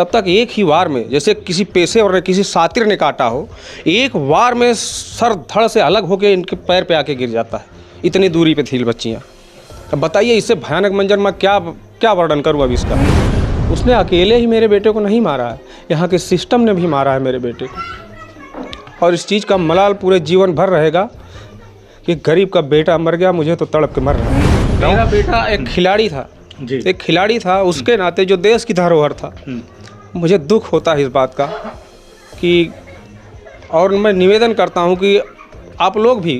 तब तक एक ही वार में, जैसे किसी पेशेवर ने, किसी सातिर ने काटा हो, एक वार में सर धड़ से अलग होकर इनके पैर पे आके गिर जाता है। इतनी दूरी पे थी बच्चियाँ। अब बताइए इससे भयानक मंजर मैं क्या वर्णन करूँ अब इसका। उसने अकेले ही मेरे बेटे को नहीं मारा है, यहाँ के सिस्टम ने भी मारा है मेरे बेटे को। और इस चीज़ का मलाल पूरे जीवन भर रहेगा कि गरीब का बेटा मर गया, मुझे तो तड़प के मर रहा है। मेरा बेटा एक खिलाड़ी था जी, एक खिलाड़ी था, उसके नाते जो देश की धरोहर था। मुझे दुख होता है इस बात का कि, और मैं निवेदन करता हूँ कि आप लोग भी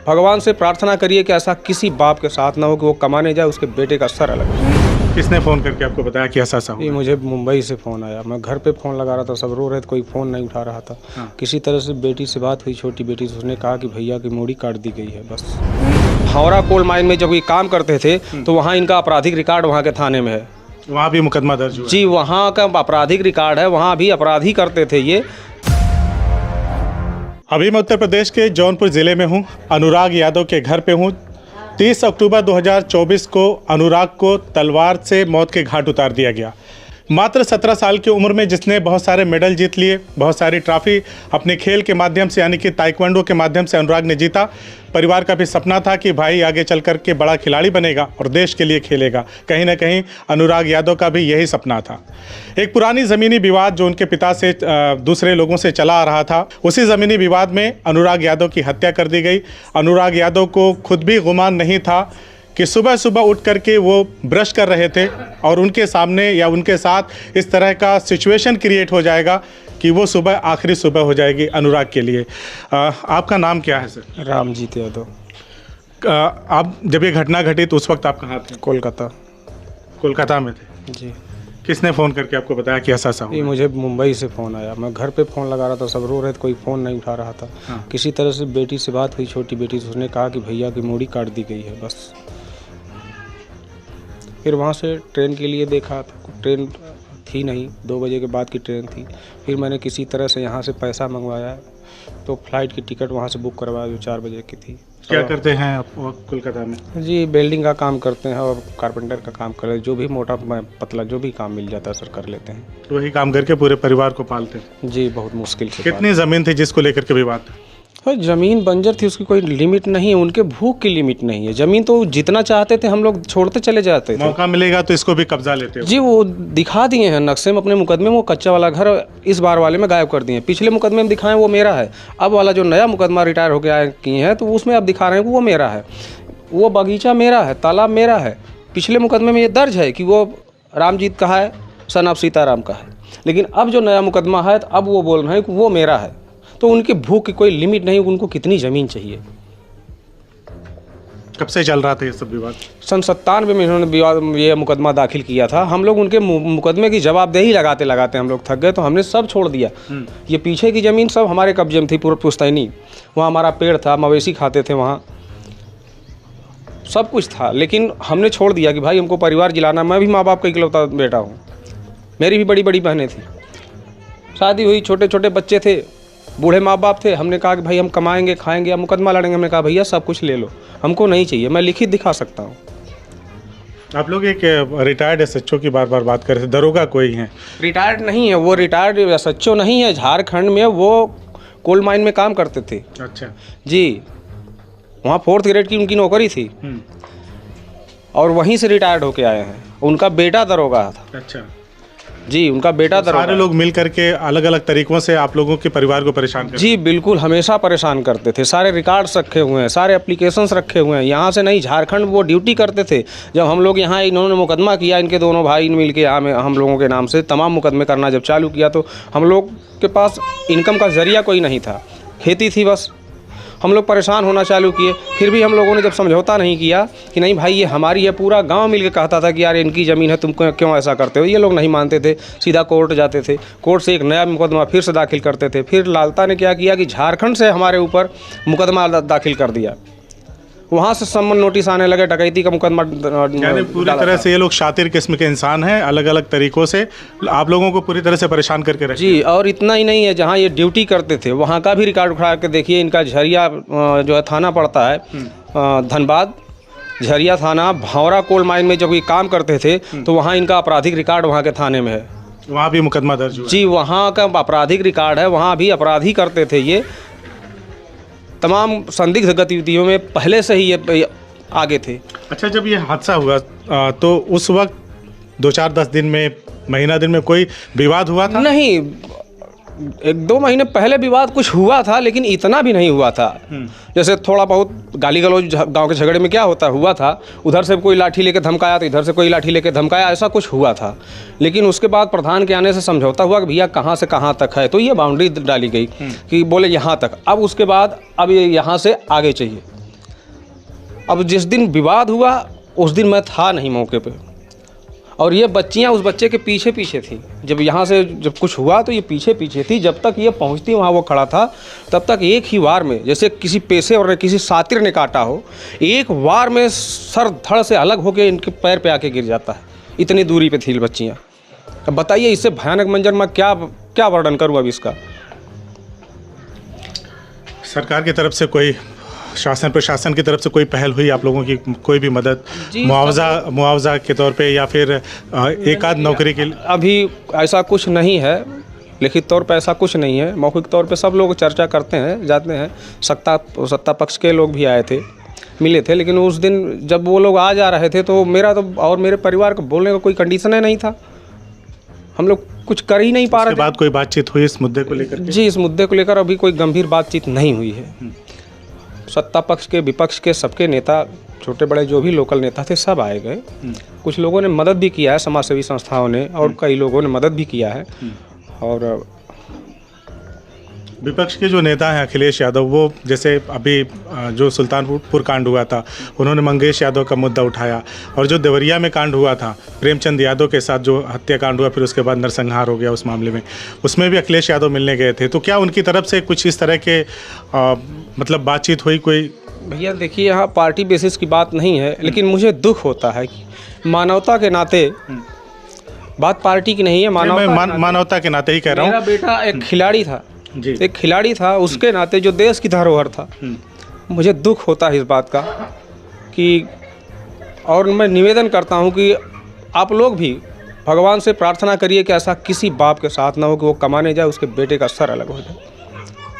भगवान से प्रार्थना करिए कि ऐसा किसी बाप के साथ ना हो कि वो कमाने जाए, उसके बेटे का सर अलग हो। किसने फ़ोन करके आपको बताया कि ऐसा हुआ? ये मुझे मुंबई से फ़ोन आया। मैं घर पे फ़ोन लगा रहा था, सब रो रहे थे, कोई फ़ोन नहीं उठा रहा था। किसी तरह से बेटी से बात हुई, छोटी बेटी से, उसने कहा कि भैया की मूड़ी काट दी गई है बस। हावड़ा कोल माइन में जब ये काम करते थे तो वहाँ इनका आपराधिक रिकॉर्ड वहाँ के थाने में है। वहाँ भी मुकदमा दर्ज हुआ? जी, वहाँ का आपराधिक रिकॉर्ड है, वहाँ भी अपराधी करते थे ये। अभी मैं उत्तर प्रदेश के जौनपुर ज़िले में हूँ, अनुराग यादव के घर पे हूँ। 30 अक्टूबर 2024 को अनुराग को तलवार से मौत के घाट उतार दिया गया। मात्र 17 साल की उम्र में जिसने बहुत सारे मेडल जीत लिए, बहुत सारी ट्रॉफी अपने खेल के माध्यम से यानी कि ताइक्वांडो के माध्यम से अनुराग ने जीता। परिवार का भी सपना था कि भाई आगे चल कर के बड़ा खिलाड़ी बनेगा और देश के लिए खेलेगा। कहीं ना कहीं अनुराग यादव का भी यही सपना था। एक पुरानी ज़मीनी विवाद जो उनके पिता से दूसरे लोगों से चला आ रहा था, उसी ज़मीनी विवाद में अनुराग यादव की हत्या कर दी गई। अनुराग यादव को खुद भी गुमान नहीं था कि सुबह सुबह उठ करके वो ब्रश कर रहे थे और उनके सामने या उनके साथ इस तरह का सिचुएशन क्रिएट हो जाएगा कि वो सुबह आखिरी सुबह हो जाएगी अनुराग के लिए। आपका नाम क्या है सर? रामजीत यादव। आप जब ये घटना घटी तो उस वक्त आप कहाँ थे? कोलकाता। कोलकाता में थे जी। किसने फ़ोन करके आपको बताया कि ऐसा हुआ? ये मुझे मुंबई से फ़ोन आया। मैं घर पे फ़ोन लगा रहा था, सब रो रहे थे, कोई फ़ोन नहीं उठा रहा था। किसी तरह से बेटी से बात हुई, छोटी बेटी से, उसने कहा कि भैया की मूड़ी काट दी गई है बस। फिर वहाँ से ट्रेन के लिए देखा तो ट्रेन थी नहीं, 2 बजे के बाद की ट्रेन थी। फिर मैंने किसी तरह से यहाँ से पैसा मंगवाया तो फ्लाइट की टिकट वहाँ से बुक करवाया जो 4 बजे की थी। क्या करते हैं आप कोलकाता में? जी, वेल्डिंग का काम करते हैं और कारपेंटर का काम कर रहे हैं। जो भी मोटा पतला जो भी काम मिल जाता है सर कर लेते हैं। तो वही काम करके पूरे परिवार को पालते हैं? जी, बहुत मुश्किल से। कितनी ज़मीन थी जिसको लेकर के विवाद था? ज़मीन बंजर थी, उसकी कोई लिमिट नहीं है, उनके भूख की लिमिट नहीं है। ज़मीन तो जितना चाहते थे हम लोग छोड़ते चले जाते थे। मौका मिलेगा तो इसको भी कब्जा लेते हो? जी, वो दिखा दिए हैं नक्शे में अपने मुकदमे में। वो कच्चा वाला घर इस बार वाले में गायब कर दिए हैं। पिछले मुकदमे में दिखाएं वो मेरा है, अब वाला जो नया मुकदमा रिटायर होकर आए किए हैं तो उसमें अब दिखा रहे हैं कि वो मेरा है। वो बगीचा मेरा है, तालाब मेरा है। पिछले मुकदमे में ये दर्ज है कि वो रामजीत का है, सन ऑफ सीताराम का है। लेकिन अब जो नया मुकदमा है तो अब वो बोल रहे हैं कि वो मेरा है। तो उनकी भूख की कोई लिमिट नहीं, उनको कितनी ज़मीन चाहिए। कब से चल रहा था ये सब विवाद? सन 97 में इन्होंने ये मुकदमा दाखिल किया था। हम लोग उनके मुकदमे की जवाबदेही लगाते लगाते हम लोग थक गए तो हमने सब छोड़ दिया। ये पीछे की ज़मीन सब हमारे कब्जे में थी, पूरा पुश्तैनी। वहाँ हमारा पेड़ था, मवेशी खाते थे, वहाँ सब कुछ था। लेकिन हमने छोड़ दिया कि भाई हमको परिवार जिलाना। मैं भी माँ बाप का इकलौता बेटा हूँ, मेरी भी बड़ी बड़ी बहनें थी, शादी हुई, छोटे छोटे बच्चे थे, बूढ़े माँ बाप थे। हमने कहा कि भाई हम कमाएंगे, खाएंगे या मुकदमा लड़ेंगे। हमने कहा भैया सब कुछ ले लो, हमको नहीं चाहिए, मैं लिखित दिखा सकता हूँ। आप लोग एक रिटायर्ड एसएचओ की बार बार बात कर रहे थे, दरोगा कोई हैं? रिटायर्ड नहीं है वो, रिटायर्ड एसएचओ नहीं है। झारखंड में वो कोल माइन में काम करते थे। अच्छा जी, वहाँ 4th ग्रेड की उनकी नौकरी थी और वहीं से रिटायर्ड होके आए हैं। उनका बेटा दरोगा था। अच्छा जी, उनका बेटा तो सारे लोग मिल करके अलग अलग तरीकों से आप लोगों के परिवार को परेशान करते? जी बिल्कुल, हमेशा परेशान करते थे। सारे रिकॉर्ड्स रखे हुए हैं, सारे एप्लीकेशंस रखे हुए हैं। यहाँ से नहीं, झारखंड वो ड्यूटी करते थे। जब हम लोग यहाँ, इन्होंने मुकदमा किया, इनके दोनों भाई मिल के हम लोगों के नाम से तमाम मुकदमे करना जब चालू किया तो हम लोग के पास इनकम का ज़रिया कोई नहीं था, खेती थी बस। हम लोग परेशान होना चालू किए। फिर भी हम लोगों ने जब समझौता नहीं किया कि नहीं भाई ये हमारी है, पूरा गांव मिलकर कहता था कि यार इनकी ज़मीन है, तुम क्यों ऐसा करते हो। ये लोग नहीं मानते थे, सीधा कोर्ट जाते थे। कोर्ट से एक नया मुकदमा फिर से दाखिल करते थे। फिर लालता ने क्या किया कि झारखंड से हमारे ऊपर मुकदमा दाखिल कर दिया। वहाँ से सम्मन नोटिस आने लगे, डकैती का मुकदमा। यानी पूरी तरह से ये लोग शातिर किस्म के इंसान हैं, अलग अलग तरीक़ों से आप लोगों को पूरी तरह से परेशान करके रखे। जी, और इतना ही नहीं है, जहाँ ये ड्यूटी करते थे वहाँ का भी रिकॉर्ड उठा के देखिए। इनका झरिया जो है थाना पड़ता है धनबाद, झरिया थाना। भावरा कोल माइन में जब ये काम करते थे तो वहाँ इनका आपराधिक रिकॉर्ड वहाँ के थाने में है। वहाँ भी मुकदमा दर्ज हुआ? जी, वहाँ का आपराधिक रिकॉर्ड है, वहाँ भी अपराधी करते थे ये। तमाम संदिग्ध गतिविधियों में पहले से ही ये आगे थे। अच्छा, जब ये हादसा हुआ तो उस वक्त 2-4-10 दिन में, महीना दिन में कोई विवाद हुआ था? नहीं, 1-2 महीने पहले विवाद कुछ हुआ था, लेकिन इतना भी नहीं हुआ था। जैसे थोड़ा बहुत गाली गलौज गांव के झगड़े में क्या होता हुआ था, उधर से कोई लाठी लेके धमकाया तो इधर से कोई लाठी लेके धमकाया, ऐसा कुछ हुआ था। लेकिन उसके बाद प्रधान के आने से समझौता हुआ कि भैया कहाँ से कहाँ तक है, तो ये बाउंड्री डाली गई कि बोले यहाँ तक। अब उसके बाद अब ये यहाँ से आगे चाहिए। अब जिस दिन विवाद हुआ उस दिन मैं था नहीं मौके पे, और ये बच्चियां उस बच्चे के पीछे पीछे थी। जब यहाँ से जब कुछ हुआ तो ये पीछे पीछे थी। जब तक ये पहुँचती वहाँ वो खड़ा था, तब तक एक ही वार में, जैसे किसी पेशे और किसी सातिर ने काटा हो, एक वार में सर धड़ से अलग होके इनके पैर पे आके गिर जाता है। इतनी दूरी पे थी बच्चियाँ। अब बताइए इससे भयानक मंजर मैं क्या वर्णन करूँ अब इसका। सरकार की तरफ से कोई, शासन प्रशासन की तरफ से कोई पहल हुई आप लोगों की, कोई भी मदद, मुआवजा के तौर पे या फिर एक आध नौकरी के लिए? अभी ऐसा कुछ नहीं है, लिखित तौर पे ऐसा कुछ नहीं है। मौखिक तौर पे सब लोग चर्चा करते हैं, जाते हैं। सत्ता पक्ष के लोग भी आए थे, मिले थे, लेकिन उस दिन जब वो लोग आ जा रहे थे तो मेरा तो और मेरे परिवार को बोलने का कोई कंडीशन ही नहीं था। हम लोग कुछ कर ही नहीं पा रहे थे। उसके बाद कोई बातचीत हुई इस मुद्दे को लेकर? जी, इस मुद्दे को लेकर अभी कोई गंभीर बातचीत नहीं हुई है। सत्ता पक्ष के, विपक्ष के, सबके नेता, छोटे बड़े जो भी लोकल नेता थे सब आए गए। कुछ लोगों ने मदद भी किया है, समाजसेवी संस्थाओं ने, और कई लोगों ने मदद भी किया है। और विपक्ष के जो नेता हैं अखिलेश यादव, वो जैसे अभी जो सुल्तानपुर कांड हुआ था, उन्होंने मंगेश यादव का मुद्दा उठाया, और जो देवरिया में कांड हुआ था प्रेमचंद यादव के साथ जो हत्याकांड हुआ, फिर उसके बाद नरसंहार हो गया उस मामले में, उसमें भी अखिलेश यादव मिलने गए थे। तो क्या उनकी तरफ से कुछ इस तरह के मतलब बातचीत हुई कोई? भैया देखिए, यहाँ पार्टी बेसिस की बात नहीं है, लेकिन मुझे दुख होता है कि मानवता के नाते, बात पार्टी की नहीं है, मानवता के नाते ही कह रहा हूँ। मेरा बेटा एक खिलाड़ी था जी। एक खिलाड़ी था, उसके नाते जो देश की धरोहर था, मुझे दुख होता है इस बात का कि, और मैं निवेदन करता हूं कि आप लोग भी भगवान से प्रार्थना करिए कि ऐसा किसी बाप के साथ ना हो कि वो कमाने जाए, उसके बेटे का सर अलग हो जाए।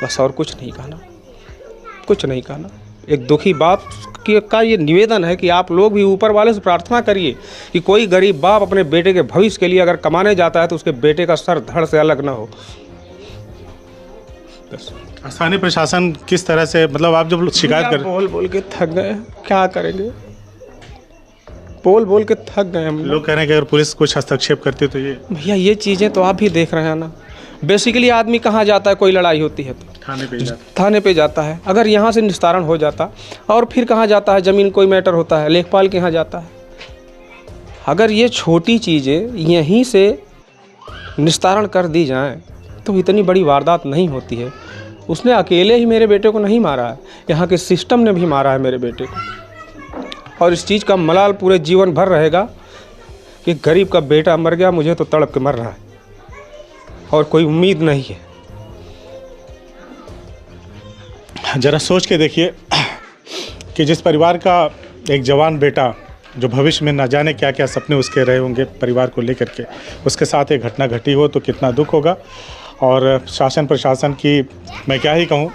बस, और कुछ नहीं कहना, कुछ नहीं कहना। एक दुखी बाप का ये निवेदन है कि आप लोग भी ऊपर वाले से प्रार्थना करिए कि कोई गरीब बाप अपने बेटे के भविष्य के लिए अगर कमाने जाता है तो उसके बेटे का सर धड़ से अलग ना हो। स्थानीय प्रशासन किस तरह से, मतलब आप जब शिकायत कर, बोल बोल के थक गए, क्या करेंगे, बोल बोल के थक गए हम लोग कह रहे हैं कि अगर पुलिस कुछ हस्तक्षेप करती तो ये? भैया ये चीज़ें तो आप भी देख रहे हैं ना। बेसिकली आदमी कहाँ जाता है, कोई लड़ाई होती है तो थाने पे जाता है। अगर यहाँ से निस्तारण हो जाता, और फिर कहाँ जाता है, ज़मीन कोई मैटर होता है, लेखपाल के यहाँ जाता है। अगर ये छोटी चीज़ें यहीं से निस्तारण कर दी जाएं तो इतनी बड़ी वारदात नहीं होती है। उसने अकेले ही मेरे बेटे को नहीं मारा है, यहाँ के सिस्टम ने भी मारा है मेरे बेटे को। और इस चीज़ का मलाल पूरे जीवन भर रहेगा कि गरीब का बेटा मर गया, मुझे तो तड़प के मर रहा है और कोई उम्मीद नहीं है। ज़रा सोच के देखिए कि जिस परिवार का एक जवान बेटा, जो भविष्य में न जाने क्या क्या सपने उसके रहे होंगे परिवार को लेकर के, उसके साथ एक घटना घटी हो तो कितना दुख होगा। और शासन प्रशासन की मैं क्या ही कहूँ,